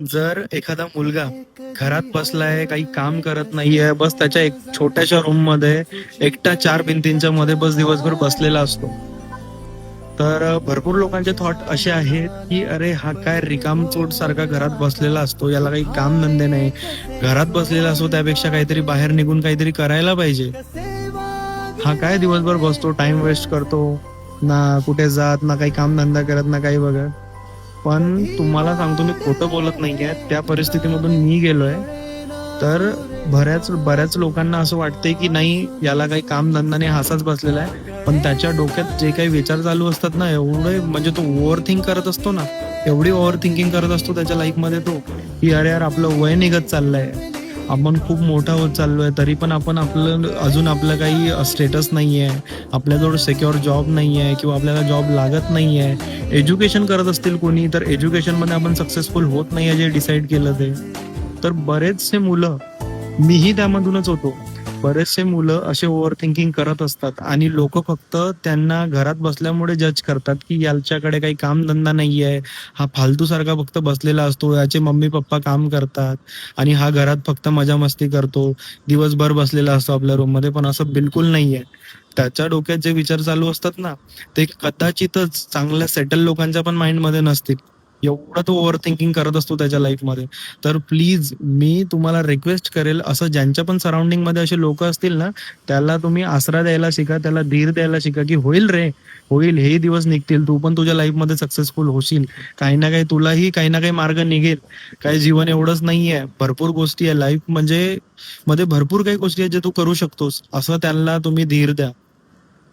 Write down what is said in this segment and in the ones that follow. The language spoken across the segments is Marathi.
जर एखादा मुलगा घरात बसलाय, काही काम करत नाहीये, बस त्याच्या एक छोट्याशा रूम मध्ये एकटा चार भिंतींच्या मध्ये बस दिवसभर बसलेला असतो, तर भरपूर लोकांचे थॉट असे आहेत की अरे हा काय रिकामचोट सारखा घरात बसलेला असतो, याला काही काम धंदे नाही. घरात बसलेला असतो त्यापेक्षा काहीतरी बाहेर निघून काहीतरी करायला पाहिजे. हा काय दिवसभर बसतो, टाइम वेस्ट करतो, ना कुठे जात, ना काही काम धंदा करत, ना काही बघत. पण तुम्हाला सांगतो, मी खोटं बोलत नाहीये, त्या परिस्थितीमधून मी गेलोय. तर बऱ्याच बऱ्याच लोकांना असं वाटतंय की नाही, याला काही काम धंदा नाही, असाच बसलेला आहे. पण त्याच्या डोक्यात जे काही विचार चालू असतात ना, एवढे म्हणजे तो ओव्हर थिंक करत असतो ना, एवढी ओव्हर थिंकिंग करत असतो त्याच्या लाईफ मध्ये तो, की अरे यार आपलं वय निघत चाललंय, आपण खूप मोठा होत चाललोय, तरी पण आपण आपलं अजून आपलं काही स्टेटस नाहीये, आपल्याजवळ सिक्युअर जॉब नाहीये किंवा आपल्याला जॉब लागत नाहीये. एज्युकेशन करत असतील कोणी, तर एज्युकेशन मध्ये आपण सक्सेसफुल होत नाहीये जे डिसाईड केलं ते. तर बरेचसे मुलं, मीही त्यामधूनच होतो, बरेचसे मुलं असे ओव्हर थिंकिंग करत असतात आणि लोक फक्त त्यांना घरात बसल्यामुळे जज करतात की याच्याकडे काही कामधंदा नाहीये, हा फालतू सारखा फक्त बसलेला असतो, याचे मम्मी पप्पा काम करतात आणि हा घरात फक्त मजा मस्ती करतो, दिवसभर बसलेला असतो आपल्या रूम मध्ये. पण असं बिलकुल नाहीये. त्याच्या डोक्यात जे विचार चालू असतात ना, ते कदाचितच चांगल्या सेटल लोकांच्या पण माइंड मध्ये नसतील. एवढा तो ओव्हर थिंकिंग करत असतो त्याच्या लाईफमध्ये. तर प्लीज मी तुम्हाला रिक्वेस्ट करेल, असं ज्यांच्या पण सराउंडिंग मध्ये असे लोक असतील ना, त्याला तुम्ही आसरा द्यायला शिका, त्याला धीर द्यायला शिका, की होईल रे, होईल, हे दिवस निघतील, तू पण तुझ्या लाईफ मध्ये सक्सेसफुल होशील. काही ना काही तुलाही काही ना काही मार्ग निघेल. काही जीवन एवढंच नाहीये, भरपूर गोष्टी आहे लाईफ म्हणजे, मध्ये भरपूर काही गोष्टी आहेत जे तू करू शकतोस. असं त्यांना तुम्ही धीर द्या.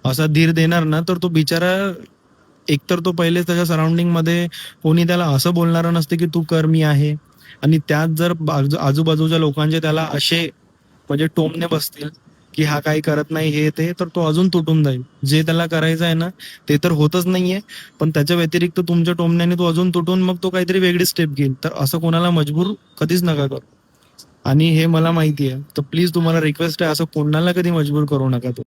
असा धीर देणार ना, तर तो बिचारा, एकतर तो पहिलेच त्याच्या सराउंडिंग मध्ये कोणी त्याला असं बोलणारं नसते की तू कर मी आहे, आणि त्यात जर आजूबाजूच्या लोकांचे त्याला असे म्हणजे टोमणे बसतील की हा काही करत नाही हे ते, तर तो अजून तुटून जाईल. जे त्याला करायचं आहे ना, ते तर होतच नाहीये, पण त्याच्या व्यतिरिक्त तुमच्या टोमण्याने तो अजून तुटून मग तो काहीतरी वेगळी स्टेप घेईल. तर असं कोणाला मजबूर कधीच नका करू. आणि हे मला माहिती आहे, तर प्लीज तुम्हाला रिक्वेस्ट आहे, असं कोणाला कधी मजबूर करू नका.